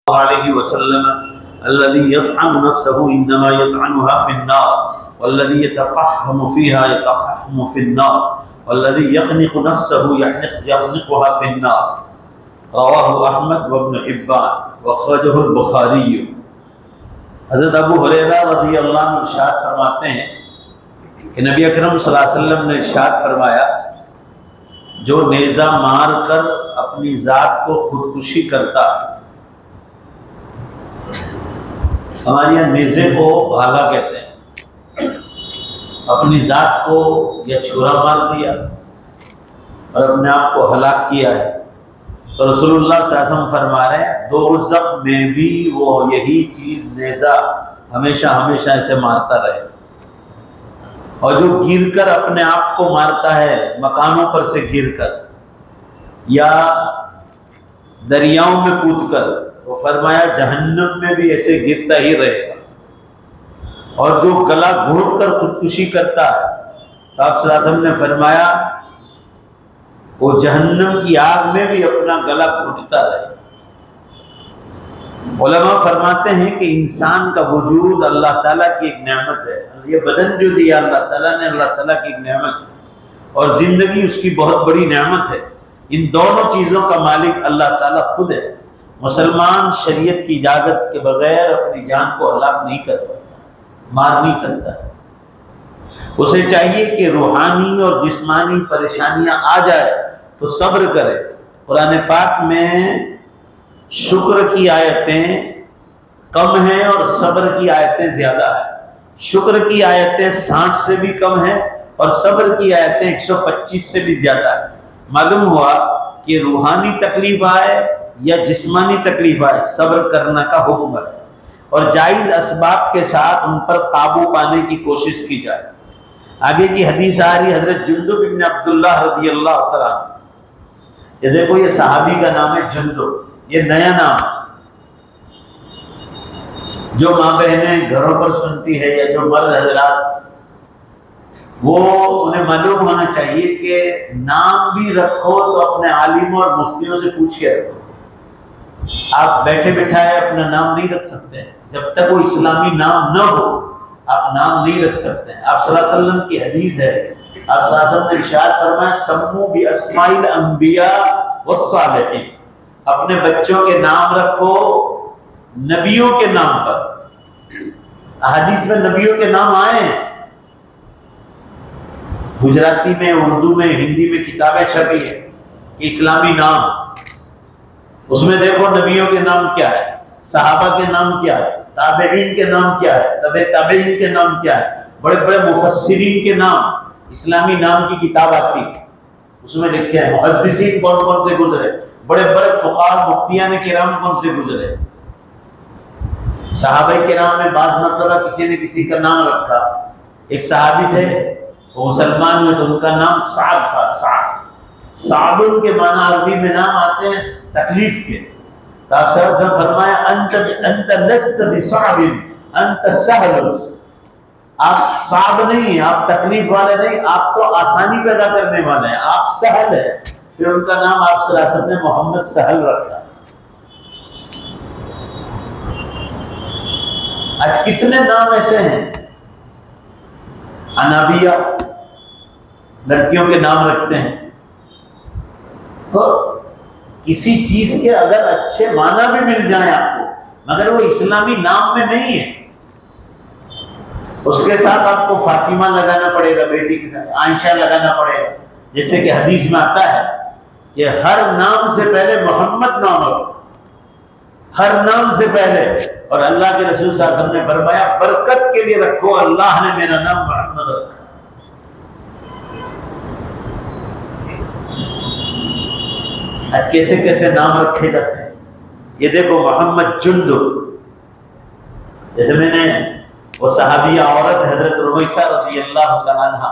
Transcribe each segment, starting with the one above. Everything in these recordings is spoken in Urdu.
عليه وسلم الذي يطعن نفسه إنما يطعنها في النار والذي يتقحم فيها يتقحم في النار والذي يخنق نفسه يخنقها في النار رواه احمد وابن حبان واخرجه البخاری۔ حضرت ابو ہریرہ رضی اللہ عنہ ارشاد فرماتے ہیں کہ نبی اکرم صلی اللہ علیہ وسلم نے ارشاد فرمایا، جو نیزہ مار کر اپنی ذات کو خودکشی کرتا ہے، ہمارے یہاں نیزے کو بھالا کہتے ہیں، اپنی ذات کو یا چھرا مار دیا اور اپنے آپ کو ہلاک کیا ہے، تو رسول اللہ صلی اللہ علیہ وسلم فرما رہے ہیں دوزخ میں بھی وہ یہی چیز نیزہ ہمیشہ ہمیشہ اسے مارتا رہے، اور جو گر کر اپنے آپ کو مارتا ہے مکانوں پر سے گر کر یا دریاؤں میں کود کر، وہ فرمایا جہنم میں بھی ایسے گرتا ہی رہے گا، اور جو گلا گھونٹ کر خودکشی کرتا ہے تو آپ صلی اللہ علیہ وسلم نے فرمایا وہ جہنم کی آگ میں بھی اپنا گلا گھونٹتا رہے۔ علماء فرماتے ہیں کہ انسان کا وجود اللہ تعالیٰ کی ایک نعمت ہے، یہ بدن جو دیا اللہ تعالیٰ نے اللہ تعالیٰ کی ایک نعمت ہے، اور زندگی اس کی بہت بڑی نعمت ہے۔ ان دونوں چیزوں کا مالک اللہ تعالیٰ خود ہے۔ مسلمان شریعت کی اجازت کے بغیر اپنی جان کو ہلاک نہیں کر سکتا، مار نہیں سکتا ہے۔ اسے چاہیے کہ روحانی اور جسمانی پریشانیاں آ جائے تو صبر کرے۔ قرآن پاک میں شکر کی آیتیں کم ہیں اور صبر کی آیتیں زیادہ ہیں۔ شکر کی آیتیں 60 سے بھی کم ہیں اور صبر کی آیتیں 125 سے بھی زیادہ ہیں۔ معلوم ہوا کہ روحانی تکلیف آئے یا جسمانی تکلیف آئے، صبر کرنا کا حکم ہے، اور جائز اسباب کے ساتھ ان پر قابو پانے کی کوشش کی جائے۔ آگے کی حدیث آ رہی حضرت جندب بن عبداللہ رضی اللہ تعالیٰ عنہ۔ یہ دیکھو، یہ صحابی کا نام ہے جندب، یہ نیا نام ہے۔ جو ماں بہنیں گھروں پر سنتی ہے یا جو مرد حضرات، وہ انہیں معلوم ہونا چاہیے کہ نام بھی رکھو تو اپنے عالموں اور مفتیوں سے پوچھ کے رکھو۔ آپ بیٹھے بٹھائے اپنا نام نہیں رکھ سکتے، جب تک وہ اسلامی نام نہ ہو آپ نام نہیں رکھ سکتے۔ آپ صلی اللہ علیہ وسلم کی حدیث ہے، آپ صلی اللہ علیہ وسلم نے ارشاد فرمایا سمو باسماء الانبیاء والصالحین، اپنے بچوں کے نام رکھو نبیوں کے نام پر۔ احادیث میں نبیوں کے نام آئے ہیں، گجراتی میں، اردو میں، ہندی میں کتابیں چھپی ہیں کہ اسلامی نام، اس میں دیکھو نبیوں کے نام کیا ہے، صحابہ کے نام کیا ہے، تابعین کے نام کیا ہے، تبع تابعین کے نام کیا ہے، بڑے بڑے مفسرین کے نام، اسلامی نام کی کتاب آتی ہے، اس میں لکھے ہیں محدثین کون کون سے گزرے، بڑے بڑے فقہاء مفتیان کرام کون سے گزرے۔ صحابہ کرام میں بعض مرتبہ کسی نے کسی کا نام رکھا۔ ایک صحابی تھے، وہ مسلمان ہوئے تو ان کا نام سعد تھا۔ سعد کے معنی عربی میں نام آتے ہیں تکلیف کے۔ تو آپ صلی اللہ علیہ وسلم فرمایا انت لست بصعب انت سہل، آپ صعب نہیں، آپ تکلیف والے نہیں، آپ تو آسانی پیدا کرنے والے ہیں، آپ سہل ہیں۔ پھر ان کا نام آپ صلی اللہ علیہ وسلم نے محمد سہل رکھا۔ آج کتنے نام ایسے ہیں، انابیہ لڑکیوں کے نام رکھتے ہیں۔ تو کسی چیز کے اگر اچھے معنی بھی مل جائیں آپ کو، مگر وہ اسلامی نام میں نہیں ہے، اس کے ساتھ آپ کو فاطمہ لگانا پڑے گا، بیٹی کے ساتھ عائشہ لگانا پڑے گا، جیسے کہ حدیث میں آتا ہے کہ ہر نام سے پہلے محمد نام رکھو، ہر نام سے پہلے۔ اور اللہ کے رسول صلی اللہ علیہ وسلم نے فرمایا برکت کے لیے رکھو، اللہ نے میرا نام محمد رکھا۔ آج کیسے کیسے نام رکھے جاتے ہیں۔ یہ دیکھو محمد جندب، جیسے میں نے وہ صحابیہ عورت حضرت رمیسہ رضی اللہ تعالیٰ عنہ،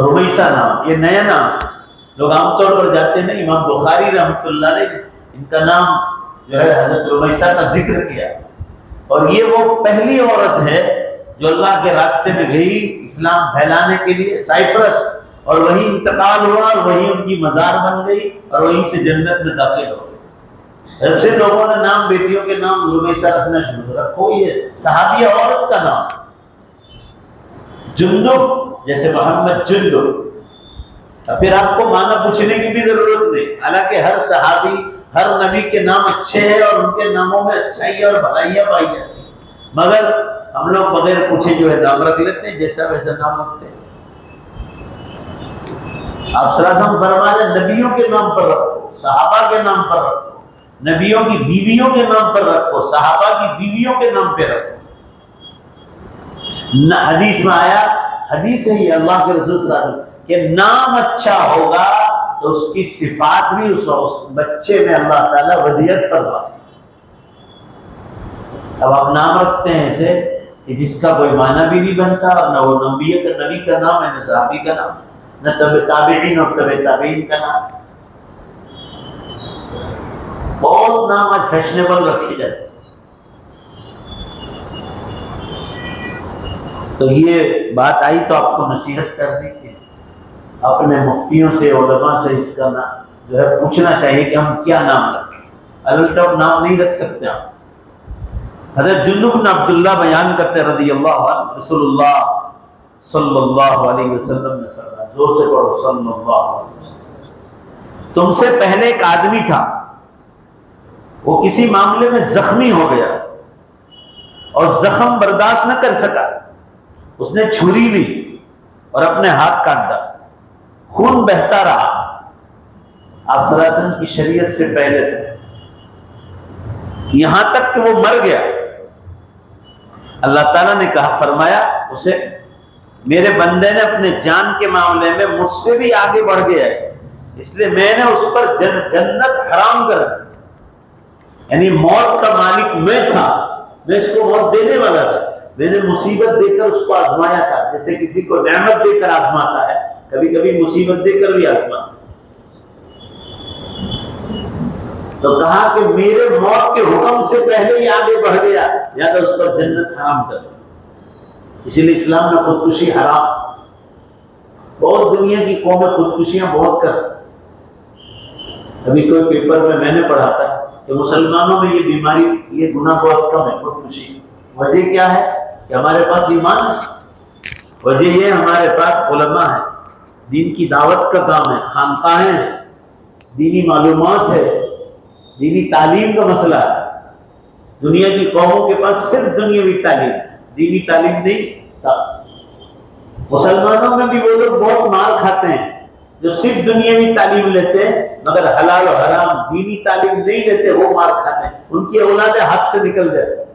رمیسہ نام، یہ نیا نام ہے، لوگ عام طور پر جاتے ہیں۔ امام بخاری رحمۃ اللہ علیہ ان کا نام جو ہے حضرت رمیسہ کا ذکر کیا، اور یہ وہ پہلی عورت ہے جو اللہ کے راستے میں گئی اسلام پھیلانے کے لیے سائپرس، اور وہیں انتقال ہوا اور وہیں ان کی مزار بن گئی اور وہیں سے جنت میں داخل ہو گئی۔ ایسے لوگوں نے نام بیٹیوں کے نام رمیسہ رکھنا شروع کر رکھو یہ صحابیہ عورت کا نام جندب جیسے محمد جندب. پھر آپ کو معنی پوچھنے کی بھی ضرورت نہیں. حالانکہ ہر صحابی ہر نبی کے نام اچھے ہیں اور ان کے ناموں میں اچھائی اور بھلائیاں پائی جاتی ہیں, مگر ہم لوگ بغیر پوچھے جو ہے نام رکھ لیتے ہیں, جیسا ویسا نام رکھتے ہیں. آپ صلی اللہ علیہ وسلم فرما رہے نبیوں کے نام پر رکھو, صحابہ کے نام پر رکھو, نبیوں کی بیویوں کے نام پر رکھو, صحابہ کی بیویوں کے نام پہ رکھو. حدیث میں آیا, حدیث ہے یہ اللہ کے رسول صلی اللہ علیہ وسلم, کہ نام اچھا ہوگا تو اس کی صفات بھی اس بچے میں اللہ تعالیٰ ودیت فرما. اب آپ نام رکھتے ہیں ایسے کہ جس کا کوئی معنی بھی نہیں بنتا, اور نہ وہ نبی کا نام ہے, نہ صحابی کا نام, نہ تابعین اور تبع تابعین کا نام. بہت نام آج فیشنیبل رکھے جاتے. تو یہ بات آئی تو آپ کو نصیحت کر دی کہ اپنے مفتیوں سے, علماء سے اس کا نام جو ہے پوچھنا چاہیے کہ ہم کیا نام رکھیں. الٹا نام نہیں رکھ سکتے آپ. حضرت جندب بن عبداللہ بیان کرتے رضی اللہ عنہ, رسول اللہ صلی اللہ علیہ وسلم نے فرمایا, زور سے پڑھو صلی اللہ علیہ وسلم, تم سے پہلے ایک آدمی تھا, وہ کسی معاملے میں زخمی ہو گیا اور زخم برداشت نہ کر سکا, اس نے چھری لی اور اپنے ہاتھ کاٹ ڈالا, خون بہتا رہا. آپ صلی اللہ علیہ وسلم کی شریعت سے پہلے تھے, یہاں تک کہ وہ مر گیا. اللہ تعالیٰ نے کہا, فرمایا اسے, میرے بندے نے اپنے جان کے معاملے میں مجھ سے بھی آگے بڑھ گیا ہے, اس لیے میں نے اس پر جنت حرام کر دی. یعنی موت کا مالک میں تھا, میں اس کو موت دینے والا تھا, میں نے مصیبت دے کر اس کو آزمایا تھا. جیسے کسی کو نعمت دے کر آزماتا ہے, کبھی کبھی مصیبت دے کر بھی آزماتا. تو کہا کہ میرے موت کے حکم سے پہلے ہی آگے بڑھ گیا, یا تو اس پر جنت حرام کر. اسی لیے اسلام میں خودکشی حرام. بہت دنیا کی قومیں خودکشیاں بہت کرتی. ابھی کوئی پیپر میں نے پڑھا تھا کہ مسلمانوں میں یہ بیماری, یہ گناہ بہت کم ہے, خودکشی. وجہ کیا ہے؟ کہ ہمارے پاس ایمان ہے. وجہ یہ ہمارے پاس علماء ہے, دین کی دعوت کا کام ہے, خانقاہیں ہیں, دینی معلومات ہے, دینی تعلیم کا مسئلہ ہے. دنیا کی قوموں کے پاس صرف دنیاوی تعلیم, دینی تعلیم نہیں. مسلمانوں میں بھی وہ لوگ بہت مار کھاتے ہیں جو صرف دنیاوی تعلیم لیتے ہیں, مگر حلال و حرام دینی تعلیم نہیں لیتے, وہ مار کھاتے ہیں. ان کی اولادیں ہاتھ سے نکل جاتی ہیں.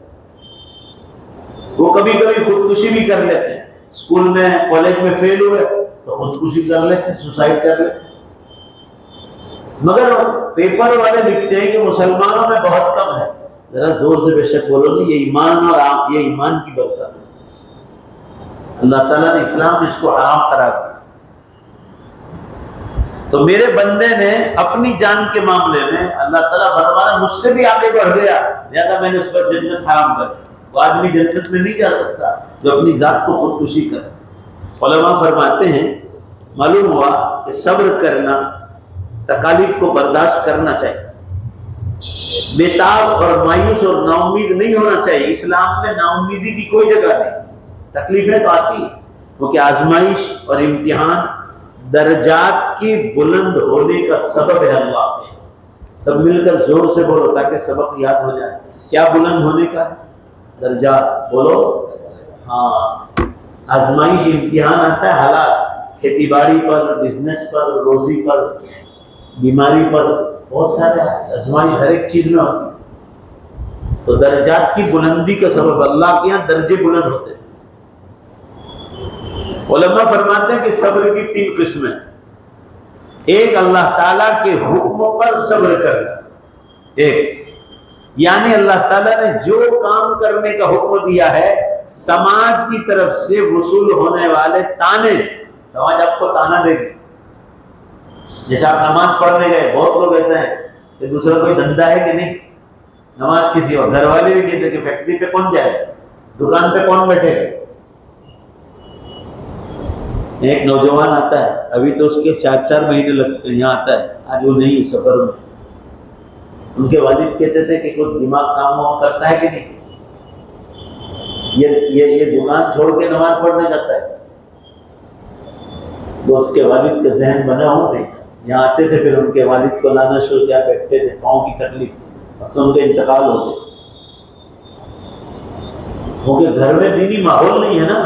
وہ کبھی کبھی خودکشی بھی کر لیتے ہیں. اسکول میں کالج میں فیل ہوئے تو خودکشی کر لیتے ہیں, سوسائڈ کر لیتے ہیں. مگر پیپر والے لکھتے ہیں کہ مسلمانوں میں بہت کم ہے. ذرا زور سے بے شک بولو گے, یہ ایمان اور یہ ایمان کی برکت ہے. اللہ تعالیٰ نے اسلام میں اس کو حرام قرار دیا. تو میرے بندے نے اپنی جان کے معاملے میں اللہ تعالیٰ فرمانا مجھ سے بھی آگے بڑھ گیا, لہذا میں نے اس پر جنت حرام کر دی. وہ آدمی جنت میں نہیں جا سکتا جو اپنی ذات کو خودکشی کرے. علماء فرماتے ہیں معلوم ہوا کہ صبر کرنا, تکالیف کو برداشت کرنا چاہیے, بےتاب اور مایوس اور نا امید نہیں ہونا چاہیے. اسلام میں نا امیدی کی کوئی جگہ نہیں. تکلیفیں تو آتی ہیں کیونکہ آزمائش اور امتحان درجات کی بلند ہونے کا سبب ہے. اللہ کے سب مل کر زور سے بولو تاکہ سبق یاد ہو جائے. کیا بلند ہونے کا ہے؟ درجات. بولو. ہاں, آزمائش امتحان آتا ہے حالات, کھیتی باڑی پر, بزنس پر, روزی پر, بیماری پر, بہت سارے آزمائش ہر ایک چیز میں ہوتی ہے. تو درجات کی بلندی کا سبب, اللہ کے یہاں درجے بلند ہوتے ہیں. علماء فرماتے ہیں کہ صبر کی 3 قسمیں ہیں. ایک اللہ تعالیٰ کے حکم پر صبر کرنا, ایک یعنی اللہ تعالیٰ نے جو کام کرنے کا حکم دیا ہے, سماج کی طرف سے وصول ہونے والے تانے, سماج آپ کو تانا دے گی. جیسے آپ نماز پڑھنے گئے, بہت لوگ ایسے ہیں کہ دوسرا کوئی دھندا ہے کہ نہیں, نماز کسی اور, گھر والے بھی کہتے کہ فیکٹری پہ کون جائے, دکان پہ کون بیٹھے گا. ایک نوجوان آتا ہے, ابھی تو اس کے 4 مہینے لگتے ہیں, یہاں آتا ہے, آج وہ نہیں سفر میں. ان کے والد کہتے تھے کہ کوئی دماغ کام وام کرتا ہے کہ نہیں، یہ دکان چھوڑ کے نماز پڑھنے جاتا ہے؟ تو اس کے والد کا ذہن بنا ہو نہیں، یہاں آتے تھے پھر ان کے والد کو لانا شروع کیا، بیٹھتے تھے، پاؤں کی تکلیف تھی، اب تو ان کا انتقال ہو گیا، کیونکہ گھر میں دینی ماحول نہیں ہے نا،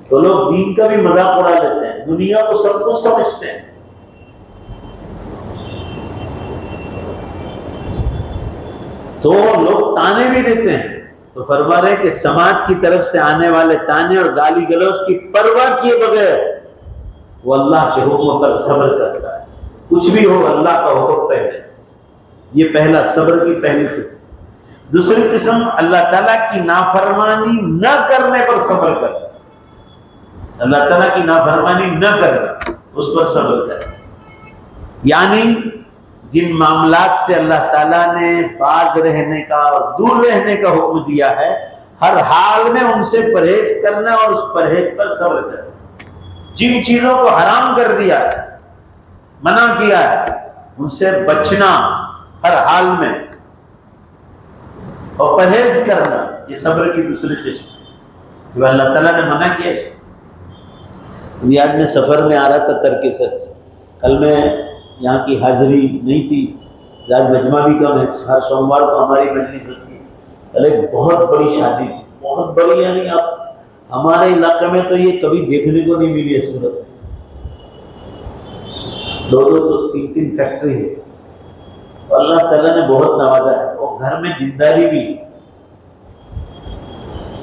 تو لوگ دین کا بھی مذاق اڑا لیتے ہیں، دنیا کو سب کچھ سمجھتے ہیں۔ تو لوگ تانے بھی دیتے ہیں، تو فرما رہے کہ سماج کی طرف سے آنے والے تانے اور گالی گلوچ کی پرواہ کیے بغیر وہ اللہ کے حکم پر صبر کرتا ہے، کچھ بھی ہو اللہ کا حکم پہلے۔ یہ پہلا صبر کی پہلی قسم۔ دوسری قسم اللہ تعالیٰ کی نافرمانی نہ کرنے پر صبر کرنا، اللہ تعالیٰ کی نافرمانی نہ کرنا، اس پر صبر کرنا، یعنی جن معاملات سے اللہ تعالیٰ نے باز رہنے کا اور دور رہنے کا حکم دیا ہے، ہر حال میں ان سے پرہیز کرنا اور اس پرہیز پر صبر کرنا۔ جن چیزوں کو حرام کر دیا ہے، منع کیا ہے، ان سے بچنا ہر حال میں اور پرہیز کرنا، یہ صبر کی دوسری قسم ہے جو اللہ تعالیٰ نے منع کیا ہے۔ ریاض میں سفر میں آ رہا تھا ترکیسر سے، کل میں یہاں کی حاضری نہیں تھی، آج مجمع بھی کم ہے، ہر سوموار کو ہماری مجلس ہوتی ہے، کل ایک بہت بڑی شادی تھی، بہت بڑی، یعنی آپ ہمارے علاقے میں تو یہ کبھی دیکھنے کو نہیں ملی ہے صورت، 2 3 3 فیکٹری ہے، اور اللہ تعالیٰ نے بہت نوازا ہے، اور گھر میں دینداری بھی۔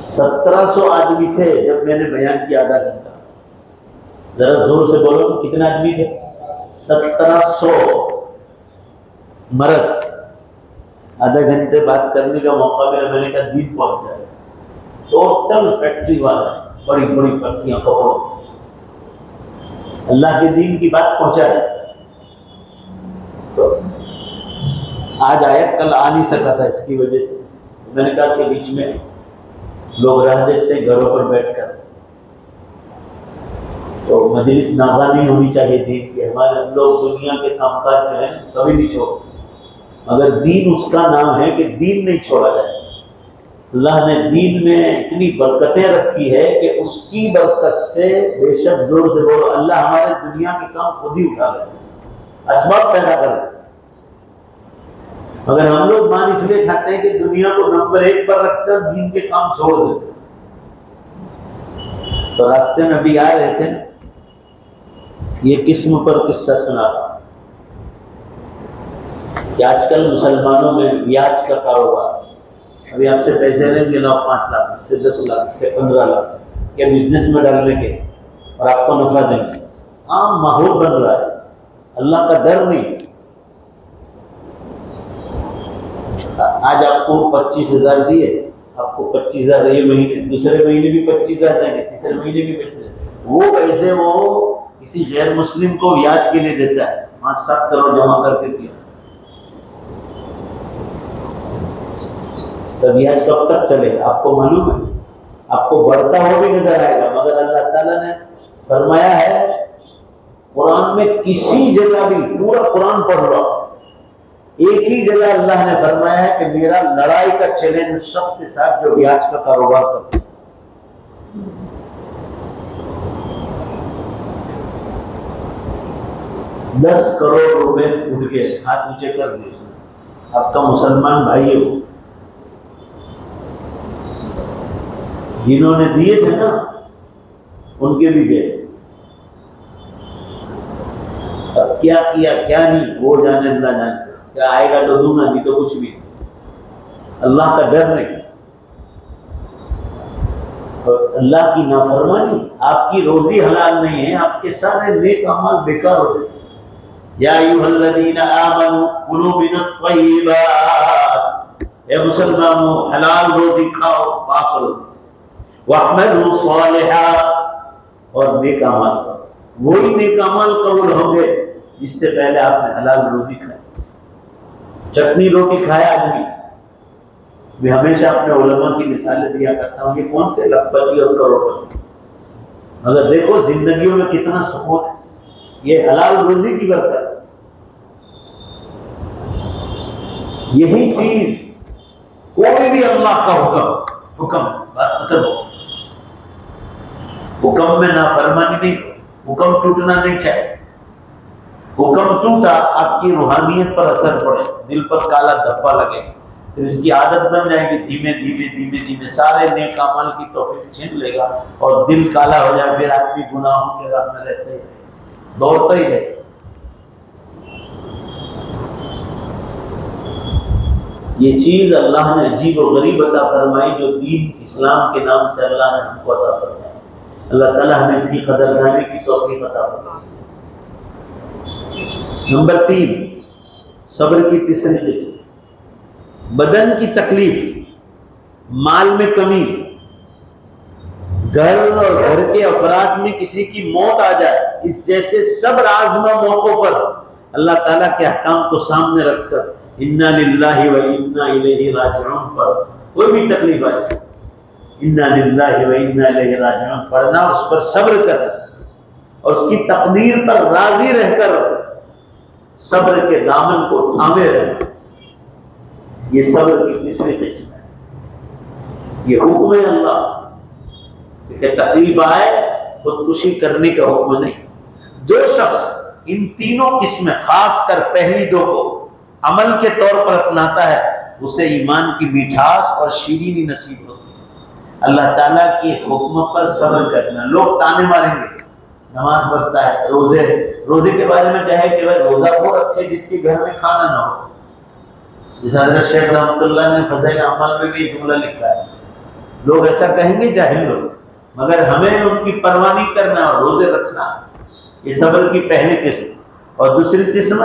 1700 آدمی تھے جب میں نے بیان کیا آدھا گھنٹہ، ذرا زور سے بولو کتنے آدمی تھے؟ 1700 مرد۔ آدھا گھنٹے بات کرنے کا موقع ملا، میں نے کہا دین پہنچ جائے، ٹوٹل فیکٹری والا، بڑی بڑی فیکٹریاں، کپڑوں، اللہ کے دین کی بات پہنچا ہے۔ تو آج آیا، کل آ نہیں سکا تھا اس کی وجہ سے، میں نے کہا کہ بیچ میں لوگ راہ دیکھتے ہیں گھروں پر بیٹھ کر، تو مجلس ناغہ نہیں ہونی چاہیے دین کے، ہمارے لوگ دنیا کے کام کاج جو ہیں کبھی نہیں چھوڑ، مگر دین اس کا نام ہے کہ دین نہیں چھوڑا جائے۔ اللہ نے دین میں اتنی برکتیں رکھی ہے کہ اس کی برکت سے، بے شک زور سے بولو، اللہ ہمارے دنیا کے کام خود ہی اٹھا لے، اسباب پیدا کر دے، مگر ہم لوگ مان اس لیے کھاتے ہیں کہ دنیا کو نمبر 1 پر رکھ کر دین کے کام چھوڑ دیتے۔ تو راستے میں بھی آ رہے تھے، یہ قسم پر قصہ سنا کہ آج کل مسلمانوں میں بیاج کا کاروبار، ابھی آپ سے پیسے لیں گے، لاؤ 5 لاکھ، اس سے 10 لاکھ، اس سے 15 لاکھ کے بزنس میں ڈالنے کے، اور آپ کو نفع دیں گے۔ عام ماحول بن رہا ہے، اللہ کا ڈر نہیں۔ آج آپ کو 25,000 دیے، آپ کو 25,000 یہ مہینے، دوسرے مہینے بھی 25,000 دیں گے، تیسرے مہینے بھی 25,000، وہ پیسے وہ کسی غیر مسلم کو بیاج کے لیے دیتا ہے، 5-7 کروڑ جمع کر کے دیا، تو بیاج کب تک چلے گا آپ کو معلوم ہے، آپ کو بڑھتا ہوا بھی نظر آئے گا، مگر اللہ تعالیٰ نے فرمایا ہے قرآن میں، کسی جگہ بھی، پورا قرآن پڑھ رہا ہوں، ایک ہی جگہ اللہ نے فرمایا ہے کہ میرا لڑائی کا چیلنج اس شخص کے ساتھ جو بیاج کا کاروبار کرتا ہے۔ 10 کروڑ روپے اٹھ گئے، ہاتھ اونچے کر دیے، اس نے، آپ کا مسلمان بھائی ہو، جنہوں نے دیے تھے نا ان کے بھی گئے، اب کیا کیا کیا نہیں وہ جانے، اللہ جانے، کیا آئے گا تو دوں گا، نہیں تو کچھ بھی۔ اللہ کا ڈر نہیں اور اللہ کی نافرمانی، آپ کی روزی حلال نہیں ہے، آپ کے سارے نیک اعمال بیکار ہو جائے۔ یا ایھا الذین آمنوا کلوا من الطیبات، اے مسلمانوں حلال روزی کھاؤ، پاک روزی، واعملوا صالحا، اور نیک اعمال کرو، وہی نیک اعمال قبول ہوں گے جس سے پہلے آپ نے حلال روزی کھائی۔ چٹنی روٹی کھایا آدمی، میں ہمیشہ اپنے علماء کی مثالیں دیا کرتا ہوں، یہ کون سے لکھپتی اور کروڑپتی، مگر دیکھو زندگیوں میں کتنا سکون ہے، یہ حلال روزی کی برکت ہے۔ یہی چیز کوئی بھی اللہ کا حکم بات ختم ہو، حکم میں نافرمانی نہیں، حکم ٹوٹنا نہیں چاہیے۔ حکم ٹوٹا، آپ کی روحانیت پر اثر پڑے، دل پر کالا دھبا لگے، پھر اس کی عادت بن جائے گی، دھیمے دھیمے دھیمے دھیمے سارے نیک اعمال کی توفیق چھین لے گا اور دل کالا ہو جائے، پھر آدمی گناہوں کے راہ میں رہتے ہی رہے، دوڑتا ہی رہے۔ یہ چیز اللہ نے عجیب و غریب عطا فرمائی، جو دین اسلام کے نام سے اللہ نے ہم کو عطا فرمائی۔ اللہ تعالیٰ ہمیں اس کی قدردانی کی توفیق عطا فرمائے۔ نمبر 3، صبر کی تیسری قسم، بدن کی تکلیف، مال میں کمی، گھر اور گھر کے افراد میں کسی کی موت آ جائے، اس جیسے صبر آزما موقعوں پر اللہ تعالیٰ کے احکام کو سامنے رکھ کر انا للہ و انا الیہ راجعون پر کوئی بھی تکلیف آئے، انا للہ و انا الیہ راجعون پڑھنا اور اس پر صبر کرنا اور اس کی تقدیر پر راضی رہ کر صبر کے دامن کو تھامے رہنا، یہ صبر کی تیسری قسم ہے۔ یہ حکم ہے اللہ کہ تکلیف آئے خودکشی کرنے کا حکم نہیں۔ جو شخص ان تینوں قسمیں خاص کر پہلی دو کو عمل کے طور پر اپناتا ہے، اسے ایمان کی میٹھاس اور شیرینی نصیب ہوتی ہے۔ اللہ تعالیٰ کے حکم پر صبر کرنا، لوگ تانے ماریں گے، نماز پڑھتا ہے، روزے کے بارے میں کہے کہ وہ روزہ وہ رکھے جس کے گھر میں کھانا نہ ہو۔ جس حضرت شیخ رحمۃ اللہ نے فضائل اعمال میں بھی جملہ لکھا ہے، لوگ ایسا کہیں گے جاہل لوگ، مگر ہمیں ان کی پرواہ نہیں کرنا اور روزے رکھنا۔ یہ صبر کی پہلی قسم۔ اور دوسری قسم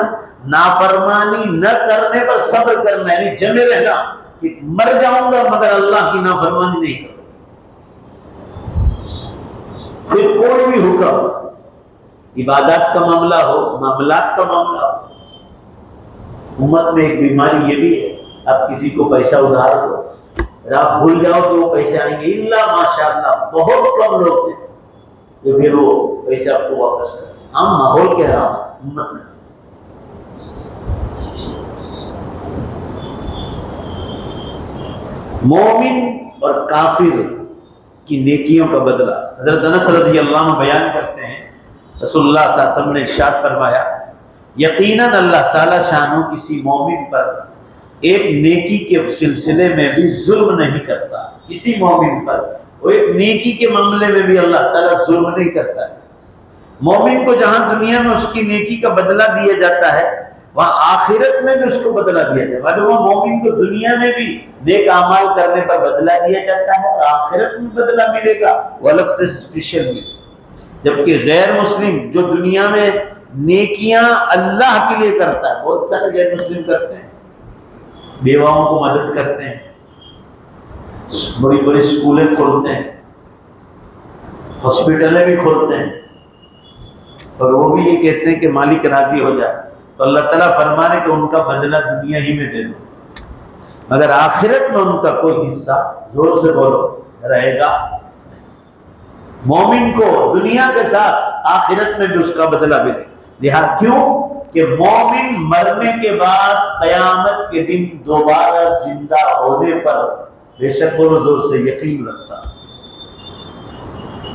نافرمانی نہ کرنے پر صبر کرنا، یعنی جمے رہنا کہ مر جاؤں گا مگر اللہ کی نافرمانی نہیں کروں۔ پھر کوئی بھی حکم، عبادات کا معاملہ ہو، معاملات کا معاملہ ہو۔ امت میں ایک بیماری یہ بھی ہے، آپ کسی کو پیسہ ادھار دو اور آپ بھول جاؤ تو وہ پیسے آئیں گے، الا ماشاءاللہ بہت کم لوگ ہیں جو پھر وہ پیسے آپ کو واپس کریں۔ ہم ماحول کہہ رہا ہوں امت میں۔ مومن اور کافر کی نیکیوں کا بدلہ، حضرت انس رضی اللہ عنہ بیان کرتے ہیں، رسول اللہ صلی اللہ علیہ وسلم نے ارشاد فرمایا، یقیناً اللہ تعالیٰ شانو کسی مومن پر ایک نیکی کے سلسلے میں بھی ظلم نہیں کرتا۔ کسی مومن پر وہ ایک نیکی کے معاملے میں بھی اللہ تعالیٰ ظلم نہیں کرتا ہے۔ مومن کو جہاں دنیا میں اس کی نیکی کا بدلہ دیا جاتا ہے، وہاں آخرت میں بھی اس کو بدلہ دیا جاتا ہے۔ اگر وہ مومن کو دنیا میں بھی نیک اعمال کرنے پر بدلہ دیا جاتا ہے اور آخرت میں بدلہ ملے گا، وہ الگ سے اسپیشل ملے گا۔ جبکہ غیر مسلم جو دنیا میں نیکیاں اللہ کے لیے کرتا ہے، بہت سارے غیر مسلم کرتے ہیں، بیواؤں کو مدد کرتے ہیں، بڑی بڑی اسکولیں کھولتے ہیں، ہاسپٹلیں بھی کھولتے ہیں، اور وہ بھی یہ کہتے ہیں کہ مالک راضی ہو جائے، تو اللہ تعالیٰ فرمانے کہ ان کا بدلہ دنیا ہی میں دے دو، مگر آخرت میں ان کا کوئی حصہ، زور سے بولو، رہے گا۔ مومن کو دنیا کے ساتھ آخرت میں بھی اس کا بدلہ ملے گا۔ لہٰذا کیوں کہ مومن مرنے کے بعد قیامت کے دن دوبارہ زندہ ہونے پر بے شک بولو زور سے یقین رکھتا،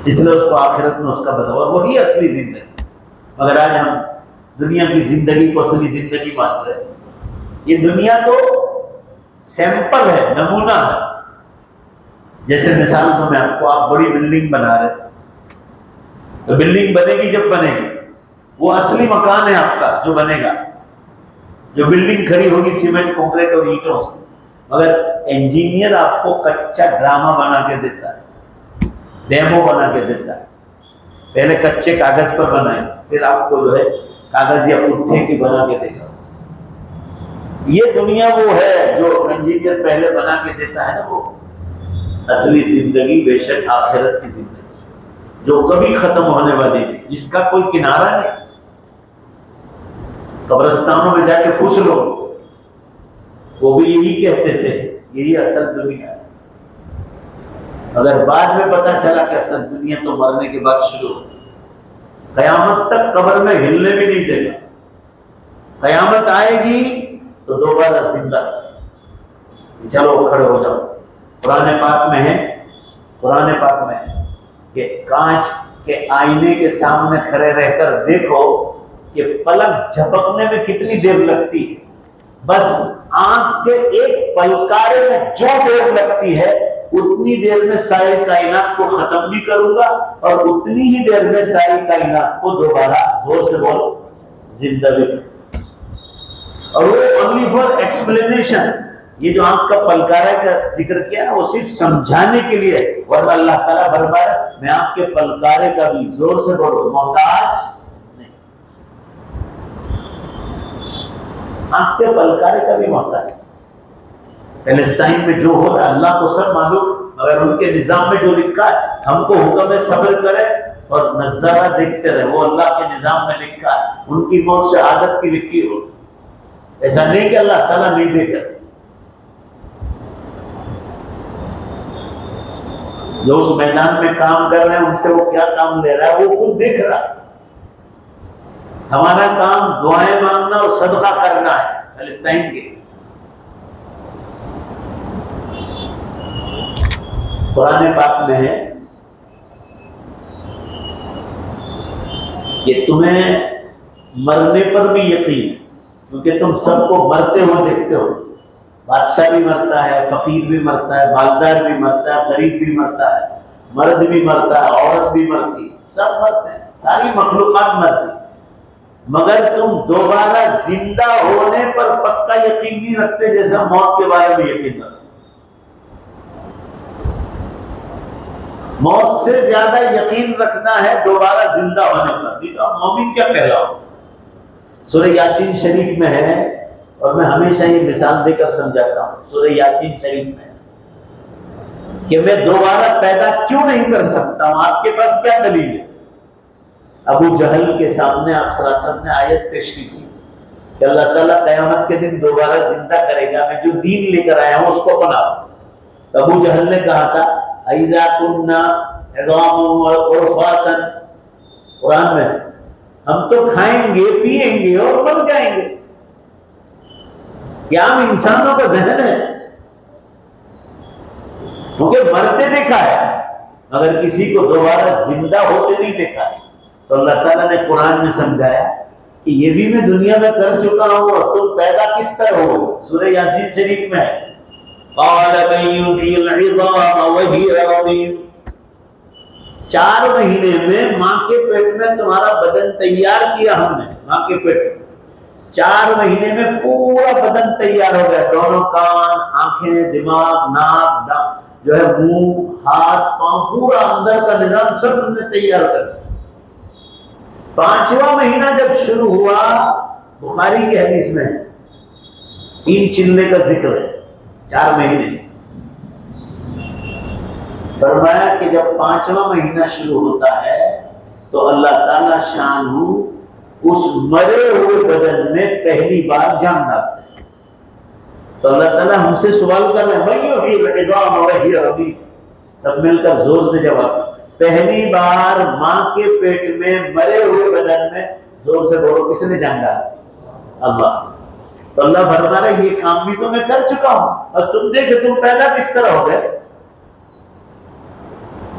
اس لیے اس کو آخرت میں اس کا بدلہ، اور وہی اصلی زندگی۔ مگر آج ہم دنیا کی زندگی کو اصلی زندگی مان رہے ہیں۔ یہ دنیا تو سیمپل ہے، نمونہ ہے۔ جیسے مثال دوں میں آپ کو، آپ بڑی بلڈنگ بنا رہے ہیں، تو بلڈنگ بنے گی جب بنے گی، وہ اصلی مکان ہے آپ کا جو بنے گا، جو بلڈنگ کھڑی ہوگی سیمنٹ کنکریٹ اور اینٹوں سے، مگر انجینئر آپ کو کچا ڈرامہ بنا کے دیتا ہے، ڈیمو بنا کے دیتا ہے۔ پہلے کچے کاغذ پر بنائیں، پھر آپ کو جو ہے کاغذ یا پٹھے کی بنا کے دے گا۔ یہ دنیا وہ ہے جو انجینئر پہلے بنا کے دیتا ہے نا، وہ اصلی زندگی بے شک آخرت کی زندگی جو کبھی ختم ہونے والی نہیں، جس کا کوئی کنارہ نہیں۔ قبرستانوں میں جا کے پوچھ لو، وہ بھی یہی کہتے تھے یہی اصل دنیا ہے، اگر بعد میں پتا چلا کہ اصل دنیا تو مرنے کے بعد شروع ہوتی، قیامت تک قبر میں ہلنے بھی نہیں دے گا، قیامت آئے گی تو دوبارہ زندہ چلو کھڑے ہو جاؤ. قرآن پاک میں ہے کہ کانچ کے آئینے کے سامنے کھڑے رہ کر دیکھو کہ پلک جھپکنے میں کتنی دیر لگتی ہے. بس آنکھ کے ایک پلکارے میں جو دیر لگتی ہے اتنی دیر میں ساری کائنات کو ختم بھی کروں گا اور اتنی ہی دیر میں ساری کائنات کو دوبارہ زور سے بول زندہ بھی. اور وہ اونلی فار ایکسپلینیشن، یہ جو آنکھ کا پلکارے کا ذکر کیا نا وہ صرف سمجھانے کے لیے، ورنہ اللہ تعالیٰ فرمایا میں آپ کے پلکارے کا بھی، زور سے بولو، محتاج نہیں. آنکھ کے پلکارے کا بھی محتاج. فلسطین میں جو ہو رہا ہے اللہ کو سب معلوم، مگر ان کے نظام میں جو لکھا ہے ہم کو حکم ہے صبر کرے اور نظارہ دیکھتے رہے. وہ اللہ کے نظام میں لکھا ہے. ان کی موت شہادت کی لکھی ہو، ایسا نہیں کہ اللہ تعالیٰ نہیں دیکھ رہے. جو اس میدان میں کام کر رہے ہیں ان سے وہ کیا کام لے رہا ہے وہ خود دیکھ رہا ہے. ہمارا کام دعائیں مانگنا اور صدقہ کرنا ہے. فلسطین کے قرآن پاک میں ہے کہ تمہیں مرنے پر بھی یقین ہے، کیونکہ تم سب کو مرتے ہوئے دیکھتے ہو. بادشاہ بھی مرتا ہے، فقیر بھی مرتا ہے، مالدار بھی مرتا ہے، غریب بھی مرتا ہے، مرد بھی مرتا ہے، عورت بھی مرتی ہے، سب مرتے ہیں، ساری مخلوقات مرتی ہے. مگر تم دوبارہ زندہ ہونے پر پکا یقین نہیں رکھتے جیسا موت کے بارے میں یقین رکھتے. موت سے زیادہ یقین رکھنا ہے دوبارہ زندہ ہونے پر. مومن کیا کہلاؤ. سورہ یاسین شریف میں ہے، اور میں ہمیشہ یہ مثال دے کر سمجھاتا ہوں. سورہ یاسین شریف میں کہ میں دوبارہ پیدا کیوں نہیں کر سکتا ہوں، آپ کے پاس کیا دلیل ہے؟ ابو جہل کے سامنے آپ صلی اللہ علیہ وسلم نے آیت پیش کی تھی کہ اللہ تعالیٰ قیامت کے دن دوبارہ زندہ کرے گا، میں جو دین لے کر آیا ہوں اس کو اپناؤ. ابو جہل نے کہا تھا اذا كنا عظاما ورفاتا، قرآن میں ہم تو کھائیں گے پیئیں گے اور مر جائیں گے. کیا ہم انسانوں کا ذہن ہے؟ کیونکہ مرتے دیکھا ہے مگر کسی کو دوبارہ زندہ ہوتے نہیں دیکھا ہے. تو اللہ تعالیٰ نے قرآن میں سمجھایا کہ یہ بھی میں دنیا میں کر چکا ہوں اور تم پیدا کس طرح ہو. سورہ یاسین شریف میں قال من يحيي العظام وهي رميم، 4 مہینے میں ماں کے پیٹ میں تمہارا بدن تیار کیا ہم نے. ماں کے پیٹ میں 4 مہینے میں پورا بدن تیار ہو گیا، دونوں کان، آنکھیں، دماغ، ناک، جو ہے منہ، ہاتھ، پاؤں، پورا اندر کا نظام سب ہم نے تیار کر دیا. 5واں مہینہ جب شروع ہوا، بخاری کی حدیث میں 3 چلنے کا ذکر ہے. 4 مہینے فرمایا کہ جب 5واں مہینہ شروع ہوتا ہے تو اللہ تعالیٰ شانہ اس مرے ہوئے بدن میں پہلی بار جان ڈالتے ہیں. تو اللہ تعالیٰ ہم سے سوال کر رہے ہیں من یحیی العظام وہی رمیم، سب مل کر زور سے جواب. پہلی بار ماں کے پیٹ میں مرے ہوئے بدن میں، زور سے بولو، کس نے جان ڈالا؟ اللہ. تو اللہ فرما رہا ہے یہ کام بھی تو میں کر چکا ہوں، اور تم دیکھے تم پیدا کس طرح ہو گئے.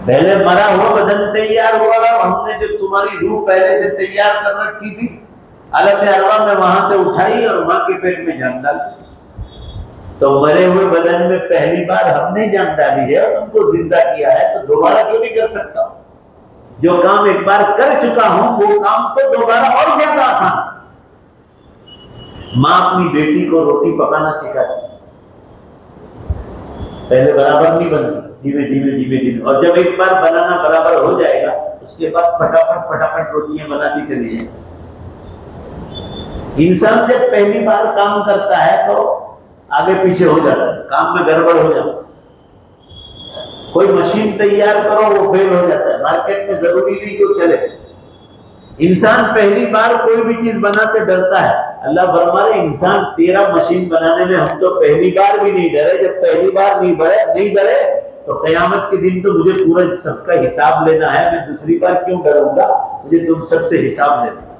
پہلے مرا ہوا بدن تیار ہوا رہا، ہم نے جو تمہاری روح پہلے سے تیار کر رکھی تھی عالم ارواح میں وہاں سے اٹھائی اور ماں کے پیٹ میں جان ڈالی. تو مرے ہوئے بدن میں پہلی بار ہم نے جان ڈالی ہے اور تم کو زندہ کیا ہے، تو دوبارہ کیوں نہیں کر سکتا ہوں؟ جو کام ایک بار کر چکا ہوں وہ کام تو دوبارہ اور زیادہ آسان. ماں اپنی بیٹی کو روٹی پکانا سکھاتی، پہلے برابر نہیں بنتی، دھیمے دھیمے دھیمے دھیمے، اور جب ایک بار بنانا برابر ہو جائے گا اس کے بعد پھٹافٹ روٹیاں بناتی چلی جائیں. انسان جب پہلی بار کام کرتا ہے تو آگے پیچھے ہو جاتا ہے، کام میں گڑبڑ ہو جاتا ہے. کوئی مشین تیار کرو وہ فیل ہو جاتا ہے. مارکیٹ میں ضروری نہیں کہ وہ چلے. انسان پہلی بار کوئی بھی چیز بناتے ڈرتا ہے. اللہ فرما رہے انسان تیرا مشین بنانے میں ہم تو پہلی بار بھی نہیں ڈرے. جب پہلی بار نہیں ڈرے تو قیامت کے دن تو مجھے پورا سب کا حساب لینا ہے. میں دوسری بار کیوں ڈروں گا؟ مجھے تم سب سے حساب لینا ہے.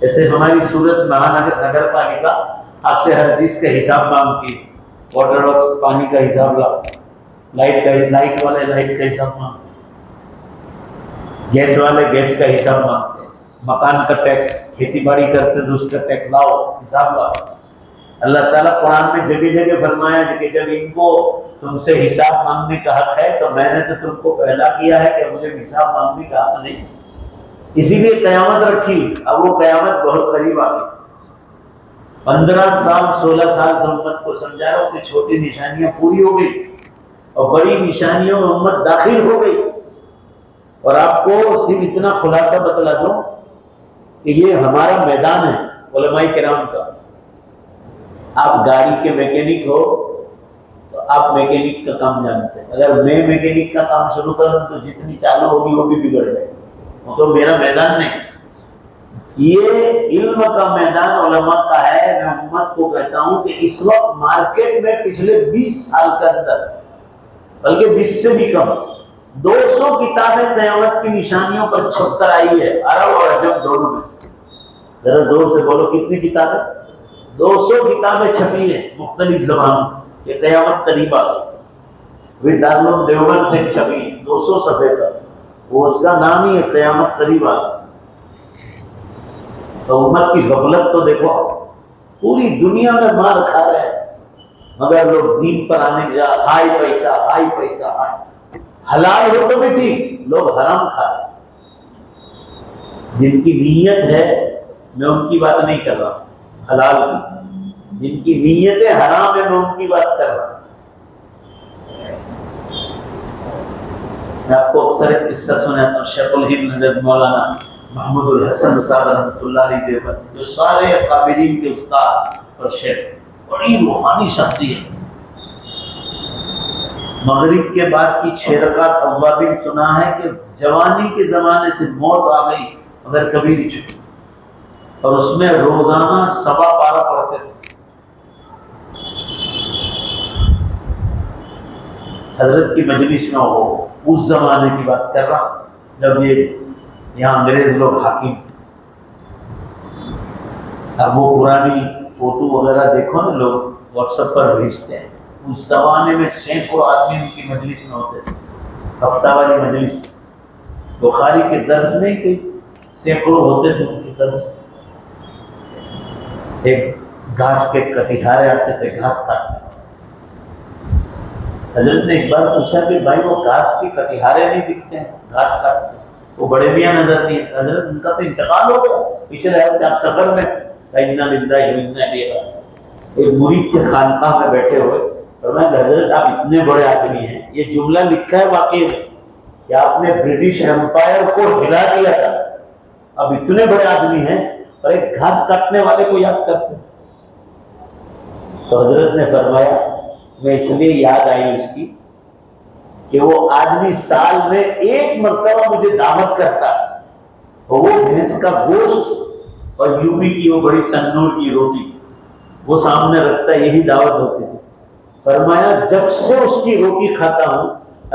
ایسے ہماری صورت مہانگر نگر پالیکا آپ سے ہر چیز کا حساب مانگتی ہے. واٹر ورکس پانی کا حساب لاؤ، لائٹ والے لائٹ کا حساب مانگتے، گیس والے گیس کا حساب مانگتے، مکان کا ٹیکس، کھیتی باڑی کرتے تو اس کا ٹیکس لاؤ، حساب لاؤ۔ اللہ تعالیٰ قرآن میں جگہ جگہ فرمایا کہ جب ان کو تم سے حساب مانگنے کا حق ہے تو میں نے تو تم کو پیدا کیا ہے کہ مجھے حساب مانگنے کا حق نہیں، اسی لیے قیامت رکھی۔ اب وہ قیامت بہت قریب آ گئی، 15 سال 16 سال سے امت کو سمجھا رہا ہوں کہ چھوٹی نشانیاں پوری ہو گئی اور بڑی نشانیوں میں امت داخل ہو گئی۔ اور آپ کو صرف اتنا خلاصہ بتلا دوں کہ یہ ہمارا میدان ہے علماء کرام کا۔ آپ گاڑی کے میکینک ہو تو آپ میکینک کا کام جانتے ہیں، اگر میں میکینک کا کام شروع کروں تو جتنی چالو ہوگی وہ بھی بگڑ جائے، وہ تو میرا میدان نہیں۔ یہ علم کا میدان علماء کا ہے۔ میں امت کو کہتا ہوں کہ اس وقت مارکیٹ میں پچھلے 20 سال کے اندر، بلکہ 20 سے بھی کم، 200 کتابیں قیامت کی نشانیوں پر چھپ کر آئی ہے، عرب اور عجم دونوں میں سے۔ ذرا زور سے بولو کتنی کتابیں؟ 200 کتابیں چھپی ہیں مختلف زبانوں، یہ قیامت قریب آ گئی۔ دارالعلوم دیوبند سے چھپی 200 صفحے پر، وہ اس کا نام ہی ہے قیامت قریب آ گئی۔ تو امت کی غفلت تو دیکھو، پوری دنیا میں مار کھا رہے ہیں مگر لوگ دین پر آنے کے بعد ہائی پیسہ ہائی پیسہ ہائی، حلال ہو تو بھی ٹھیک، لوگ حرام کھا رہے ہیں۔ جن کی نیت ہے، میں ان کی بات نہیں کر رہا حلال کی، جن کی نیتیں حرام ہے میں ان کی بات کر رہا ہوں۔ میں آپ کو اکثر ایک قصہ سناتا ہوں، شیخ الہند حضرت مولانا محمود الحسن صاحب رحمۃ اللہ علیہ دیوبند، جو سارے اکابرین کے استاد اور شیخ، بڑی روحانی شخصیت، مغرب کے بعد کی 6 رکعت اوابین سنا ہے کہ جوانی کے زمانے سے موت آ گئی مگر کبھی نہیں چھٹی، اور اس میں روزانہ 1.25 پارہ پڑھتے تھے۔ حضرت کی مجلس میں ہو، اس زمانے کی بات کر رہا ہوں جب یہ یہاں انگریز لوگ حاکم۔ اب وہ پرانی فوٹو وغیرہ دیکھو نا، لوگ واٹس ایپ پر بھیجتے ہیں، اس زمانے میں سینکڑوں آدمی ان کی مجلس میں ہوتے تھے، ہفتہ والی مجلس۔ بخاری کے درس میں کہ سینکڑوں ہوتے تھے ان کے درس۔ ایک گھاس کے کٹیہارے آتے تھے گھاس کاٹنے۔ حضرت نے ایک بار پوچھا کہ بھائی وہ گھاس کے کٹیہارے نہیں دکھتے ہیں گھاس کاٹتے، وہ بڑے میاں نظر نہیں ہے۔ حضرت ان کا تو انتقال ہو گیا پچھلے ہفتے، آپ سفر میں انا للہ و انا الیہ راجعون، ایک مرید کے خانقاہ میں بیٹھے ہوئے، فرمایا کہ حضرت آپ اتنے بڑے آدمی ہیں، یہ جملہ لکھا ہے واقعی میں کہ آپ نے برٹش ایمپائر کو ہلا دیا تھا، اب اتنے بڑے آدمی ہیں اور ایک گھاس کاٹنے والے کو یاد کرتے ہیں۔ تو حضرت نے فرمایا میں اس لیے یاد آئی اس کی کہ وہ آدمی سال میں 1 مرتبہ مجھے دعوت کرتا ہے، اور وہ بھینس کا گوشت اور یوپی کی وہ بڑی تنور کی روٹی وہ سامنے رکھتا ہے، یہی دعوت ہوتی تھی۔ فرمایا جب سے اس کی روٹی کھاتا ہوں،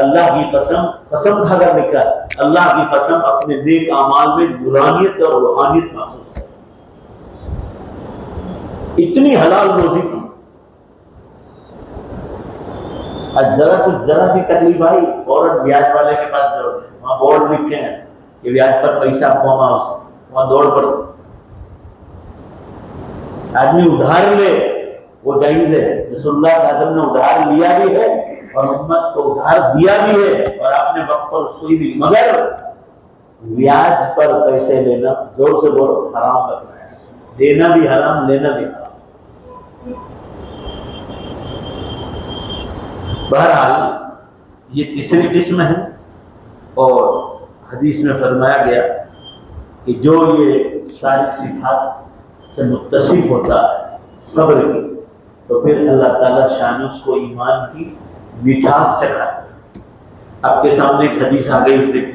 اللہ کی قسم، قسم کھا کر لکھا، اللہ کی قسم اپنے نیک اعمال میں نورانیت اور روحانیت محسوس کرتا۔ اتنی حلال روزی تھی۔ ذرا سی تکلیف آئی فوراً بیاج والے کے پاس دوڑ گئے، وہاں بورڈ لکھے ہیں کہ بیاج پر پیسہ کم آؤ سے، وہاں دوڑ پڑتے۔ آدمی ادھار لے وہ جائز ہے، رسول اللہ صلی اللہ علیہ وسلم نے ادھار لیا بھی ہے اور امت کو ادھار دیا بھی ہے، اور آپ نے وقت پر اس کو ہی بھی، مگر بیاج پر پیسے لینا، زور سے بولو، حرام رکھنا ہے، دینا بھی حرام، لینا بھی حرام۔ بہرحال یہ تیسری قسم ہے، اور حدیث میں فرمایا گیا کہ جو یہ ساری صفات سے متصف ہوتا ہے صبر کی، تو پھر اللہ تعالیٰ شان اس کو ایمان کی مٹھاس چکھاتا ہے۔ آپ کے سامنے ایک حدیث آ گئی اس دن،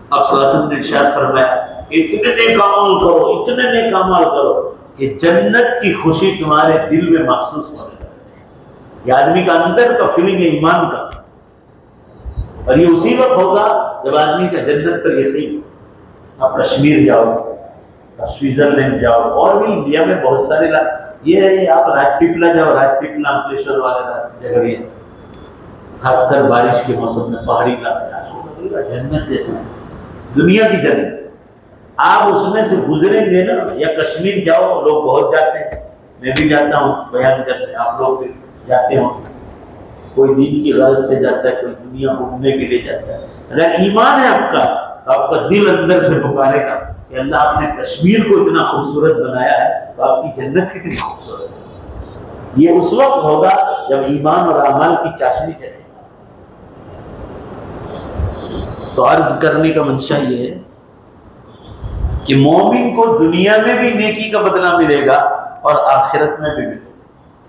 آپ صلی اللہ علیہ وسلم نے ارشاد فرمایا اتنے نیک اعمال کرو، اتنے نیک اعمال کرو کہ جنت کی خوشی تمہارے دل میں محسوس ہونے لگے۔ یہ آدمی کا اندر کا فیلنگ ہے ایمان کا، اور یہ اسی وقت ہوگا جب آدمی کا جنت پر یقین۔ آپ کشمیر جاؤ، آپ سوئٹزرلینڈ جاؤ، اور بھی انڈیا میں بہت سارے یہ آپ راج پیپلا جاؤ، راج پیپلا انکلیشور والے راستے جھگڑیے سے، خاص کر بارش کے موسم میں پہاڑی علاقے، آپ کو لگے گا جنت جیسا، دنیا کی جنت۔ آپ اس میں سے گزریں گے نا، یا کشمیر جاؤ، لوگ بہت جاتے ہیں، میں بھی جاتا ہوں بیان کرتے ہیں، آپ لوگ بھی جاتے ہوں، کوئی دین کی غرض سے جاتا ہے، کوئی دنیا گھومنے کے لیے جاتا ہے۔ اگر ایمان ہے آپ کا تو آپ کا دل اندر سے پکارے گا کہ اللہ آپ نے کشمیر کو اتنا خوبصورت بنایا ہے تو آپ کی جنت کتنی خوبصورت ہے۔ یہ اس وقت ہوگا جب ایمان اور اعمال کی چاشنی چلے۔ تو عرض کرنے کا منشا یہ ہے کہ مومن کو دنیا میں بھی نیکی کا بدلہ ملے گا اور آخرت میں بھی ملے گا،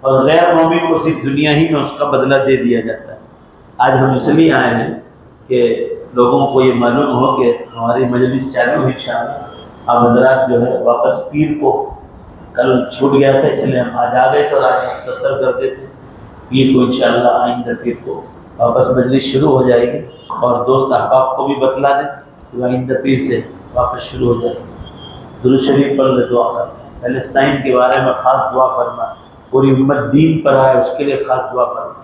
اور غیر مومن کو صرف دنیا ہی میں اس کا بدلہ دے دیا جاتا ہے۔ آج ہم اس لیے آئے ہیں کہ لوگوں کو یہ معلوم ہو کہ ہماری مجلس چالو ہے انشاءاللہ۔ آپ حضرات جو ہے واپس پیر کو، کل چھوٹ گیا تھا اس لیے ہم آج آ گئے تو آج مختصر کر دیتے، پیر کو انشاءاللہ آئندہ پیر کو واپس مجلس شروع ہو جائے گی، اور دوست احباب کو بھی بتلا دیں کہ آئندہ پیر سے واپس شروع ہو جائے گی۔ درود شریف پڑھ لے، دعا کر، فلسطین کے بارے میں خاص دعا فرما، پوری امت دین پر آئے اس کے لیے خاص دعا فرما۔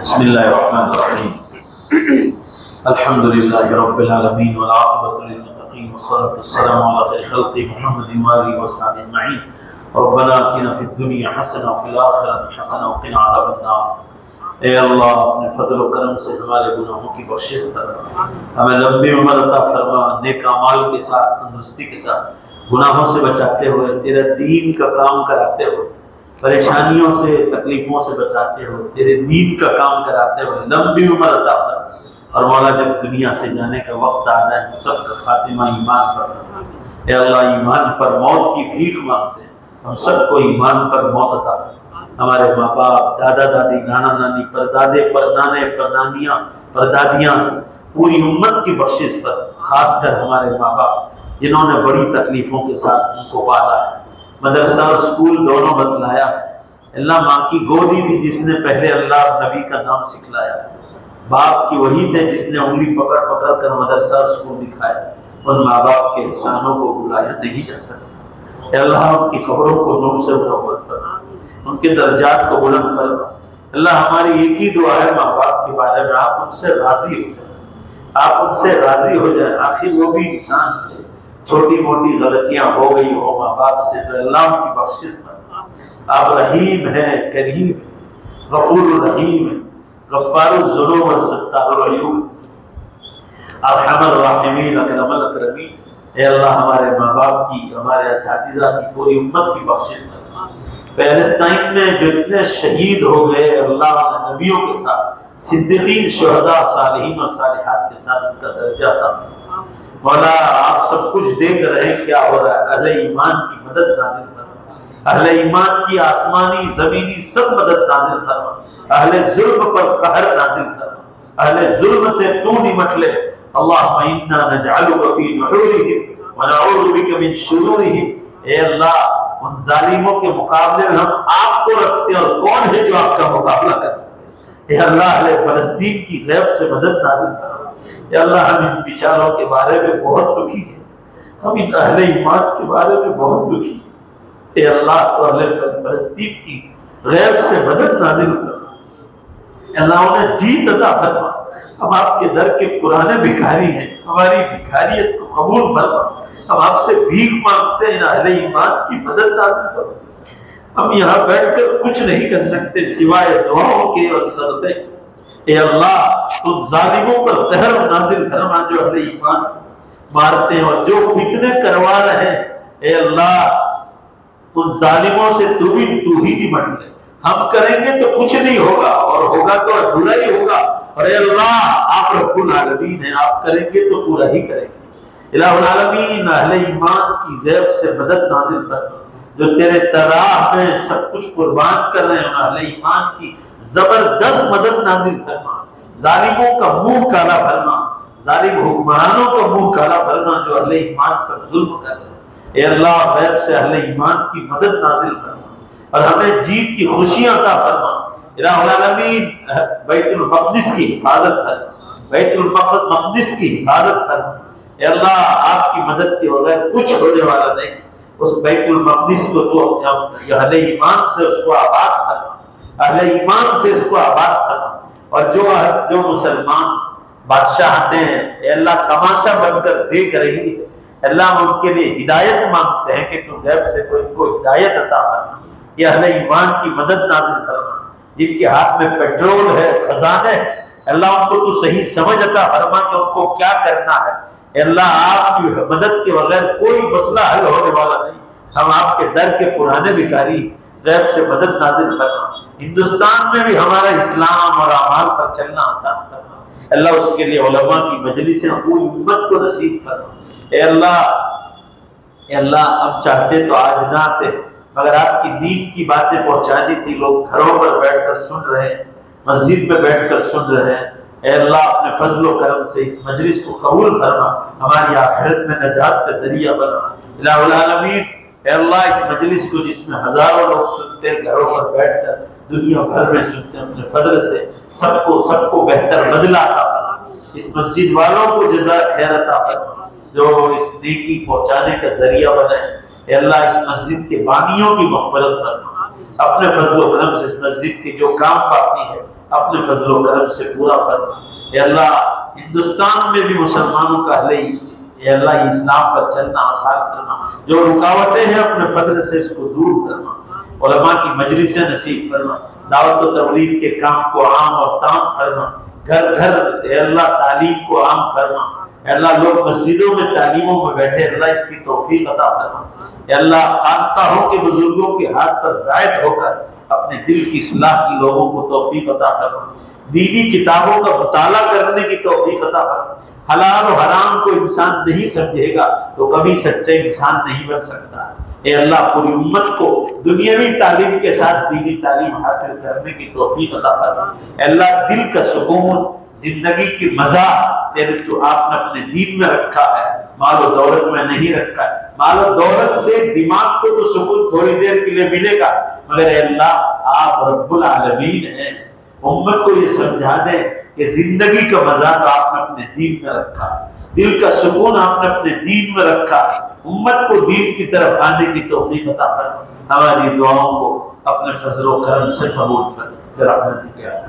بسم اللہ الرحمن الرحیم، الحمد للہ رب العالمین والعاقبۃ للمتقین والصلاۃ والسلام علی خیر خلق محمد وآلہ وصحبہ اجمعین۔ ربنا آتنا فی الدنیا حسنہ وفی الآخرۃ حسنہ وقنا عذاب النار۔ اے اللہ اپنے فضل و کرم سے ہمارے گناہوں کی بخشش فرما، ہمیں لمبی عمر عطا فرما، نیک اعمال کے ساتھ، تندرستی کے ساتھ، گناہوں سے بچاتے ہوئے، تیرا دین کا کام کراتے ہوئے، پریشانیوں سے، تکلیفوں سے بچاتے ہوئے، تیرے دین کا کام کراتے ہوئے لمبی عمر عطا فرما۔ اور مولا جب دنیا سے جانے کا وقت آ جائے ہم سب کا خاتمہ ایمان پر فرما۔ اے اللہ ایمان پر موت کی بھیک مانگتے ہیں، ہم سب کو ایمان پر موت عطا فرما۔ ہمارے ماں باپ، دادا دادی، نانا نانی، پردادے، پرنانے، پرنانیاں، پردادیاں، پوری امت کی بخشش فرما۔ خاص کر ہمارے ماں باپ جنہوں نے بڑی تکلیفوں کے ساتھ ہم کو پالا ہے، مدرسہ اور اسکول دونوں بتلایا ہے۔ اللہ ماں کی گودی تھی جس نے پہلے اللہ اور نبی کا نام سکھلایا ہے، باپ کی وہی تھے جس نے انگلی پکڑ پکڑ کر مدرسہ اور اسکول دکھایا۔ ان ماں باپ کے احسانوں کو بلایا نہیں جا سکتا۔ اے اللہ ان کی خبروں کو نور سے منور فرما، ان کے درجات کو بلند فرما۔ اللہ ہماری ایک ہی دعا ہے ماں باپ کے بارے میں، آپ ان سے راضی ہو جائیں، آپ ان سے راضی ہو جائیں۔ آخر وہ بھی انسان تھے، چھوٹی موٹی غلطیاں ہو گئی ہو ماں باپ سے تو اللہ ان کی بخشش فرما۔ آپ رحیم ہیں، کریم ہیں، غفور الرحیم ہیں، غفار الذنوب والستار العیوب، ارحم الراحمین، اکرم الاکرمین۔ اے اللہ ہمارے ماں باپ کی، ہمارے اساتذہ کی، پوری امت کی بخشش فرما۔ فلسطین میں جو اتنے شہید ہو گئے اللہ نے نبیوں کے ساتھ، صدیقین، شہداء، صالحین اور صالحات کے ساتھ، ان کا درجہ عطا فرما۔ مولا آپ سب کچھ دیکھ رہے ہیں کیا ہو رہا ہے، اہل ایمان کی مدد نازل فرما، اہل ایمان کی آسمانی زمینی سب مدد نازل فرما، اہل ظلم پر قہر نازل فرما، اہل ظلم سے تو نمٹ لے۔ اللہم انا نجعلک فی نحورہم ونعوذ بک من شرورہم۔ اے اللہ ان ظالموں کے مقابلے میں ہم آپ کو رکھتے ہیں، اور کون ہے جو آپ کا مقابلہ کر سکے۔ اے اللہ اہل فلسطین کی غیب سے مدد نازل فرما۔ اے اللہ ہم ان بیچاروں کے بارے میں بہت دکھی ہیں، ہم ان اہل ایمان کے بارے میں بہت دکھی ہیں۔ اے اللہ تو اہل فلسطین کی غیب سے مدد نازل فرما۔ اللہ انہیں جیت عطا فرما۔ ہم آپ کے در کے پرانے بھکاری ہیں، ہماری بھکاریت کو قبول فرما۔ ہم آپ سے بھیک مانگتے ہیں، اہل ایمان کی مدد نازل فرما۔ ہم یہاں بیٹھ کر کچھ نہیں کر سکتے سوائے دعاؤں کے اور صدقے کے۔ اے اللہ ان ظالموں پر قہر نازل فرما جو اہل ایمان مارتے ہیں اور جو فتنے کروا رہے ہیں۔ اے اللہ ان ظالموں سے تو ہی نمٹ لے۔ ہم کریں گے تو کچھ نہیں ہوگا، اور ہوگا تو ادھورا ہی ہوگا، اور اے اللہ آپ رب العالمین ہیں، آپ کریں گے تو پورا ہی کریں گے۔ الہ العالمین اہل ایمان کی غیب سے مدد نازل فرما، جو تیرے راہ میں سب کچھ قربان کر رہے ہیں، اہل ایمان کی زبردست مدد نازل فرما۔ ظالموں کا منہ کالا فرما، ظالم حکمرانوں کا منہ کالا فرما جو اہل ایمان پر ظلم کر رہے ہیں۔ اے اللہ غیب سے اہل ایمان کی مدد نازل فرما اور ہمیں جیت کی خوشیاں عطا فرما۔ الہ العالمین بیت المقدس کی حفاظت فرما، بیت المقدس کی حفاظت فرما۔ اے اللہ آپ کی مدد کے بغیر کچھ ہونے والا نہیں۔ اس بیت المقدس کو تو اہل ایمان سے اس کو آباد کرنا، اہل ایمان سے اس کو آباد کرنا، اور جو مسلمان بادشاہ آتے ہیں اے اللہ تماشا بن کر دیکھ رہی ہے، اللہ ہم ان کے لیے ہدایت مانگتے ہیں کہ تو غیب سے کوئی ان کو ہدایت عطا فرما، یہ اہل ایمان کی مدد نازل فرما، جن کے ہاتھ میں پیٹرول ہے، خزانے ہے، اللہ ان کو تو صحیح سمجھ عطا فرما کہ ان کو کیا کرنا ہے۔ اے اللہ آپ کی مدد کے بغیر کوئی مسئلہ حل ہونے والا نہیں، ہم آپ کے در کے پرانے بھکاری ہیں، غیب سے مدد نازل فرما، ہندوستان میں بھی ہمارا اسلام اور اعمال پر چلنا آسان فرما، اللہ اس کے لیے علماء کی مجلسیں پوری امت کو نصیب فرما۔ اے اللہ ہم چاہتے تو آج نہ آتے، مگر آپ کی دین کی باتیں پہنچانی تھی، لوگ گھروں پر بیٹھ کر سن رہے ہیں، مسجد میں بیٹھ کر سن رہے ہیں۔ اے اللہ اپنے فضل و کرم سے اس مجلس کو قبول فرما، ہماری آخرت میں نجات کا ذریعہ بنا۔ الہ العالمین اے اللہ اس مجلس کو جس میں ہزاروں لوگ سنتے ہیں، گھروں پر بیٹھ کر دنیا بھر میں سنتے ہیں، اپنے فضل سے سب کو بہتر بدلہ عطا فرما، اس مسجد والوں کو جزائے خیر عطا فرما جو اس نیکی پہنچانے کا ذریعہ بنے۔ اے اللہ اس مسجد کے بانیوں کی مغفرت فرما، اپنے فضل و کرم سے اس مسجد کے جو کام باقی ہے اپنے فضل و کرم سے پورا فرما۔ اے اللہ ہندوستان میں بھی مسلمانوں کا اے اللہ اسلام پر چلنا آسان کرنا، جو رکاوٹیں ہیں اپنے فضل سے اس کو دور کرنا، علماء کی مجلسیں نصیب فرما، دعوت و تبلیغ کے کام کو عام اور تام فرما، گھر گھر اے اللہ تعلیم کو عام فرما۔ اے اللہ لوگ مسجدوں میں تعلیموں میں بیٹھے، اللہ اس کی توفیق عطا فرما۔ اے اللہ خانقاہوں کے بزرگوں کے ہاتھ پر بیعت ہو کر اپنے دل کی اصلاح کی لوگوں کو توفیق عطا فرما، دینی کتابوں کا مطالعہ کرنے کی توفیق عطا فرما۔ حلال و حرام کو انسان نہیں سمجھے گا تو کبھی سچا انسان نہیں بن سکتا۔ اے اللہ پوری امت کو دنیاوی تعلیم کے ساتھ دینی تعلیم حاصل کرنے کی توفیق عطا فرما۔ اے اللہ دل کا سکون، زندگی کی مزہ تیرے تو آپ نے اپنے دین میں رکھا ہے، مال و دولت میں نہیں رکھا ہے۔ مال و دولت سے دماغ کو تو سکون تھوڑی دیر کے لیے ملے گا، مگر اے اللہ آپ رب العالمین ہیں، امت کو یہ سمجھا دیں کہ زندگی کا مزہ تو آپ نے اپنے دین میں رکھا، دل کا سکون آپ نے اپنے دین میں رکھا، امت کو دین کی طرف آنے کی توفیق عطا فرما۔ ہماری دعاؤں کو اپنے فضل و کرم سے قبول فرما برحمتک یا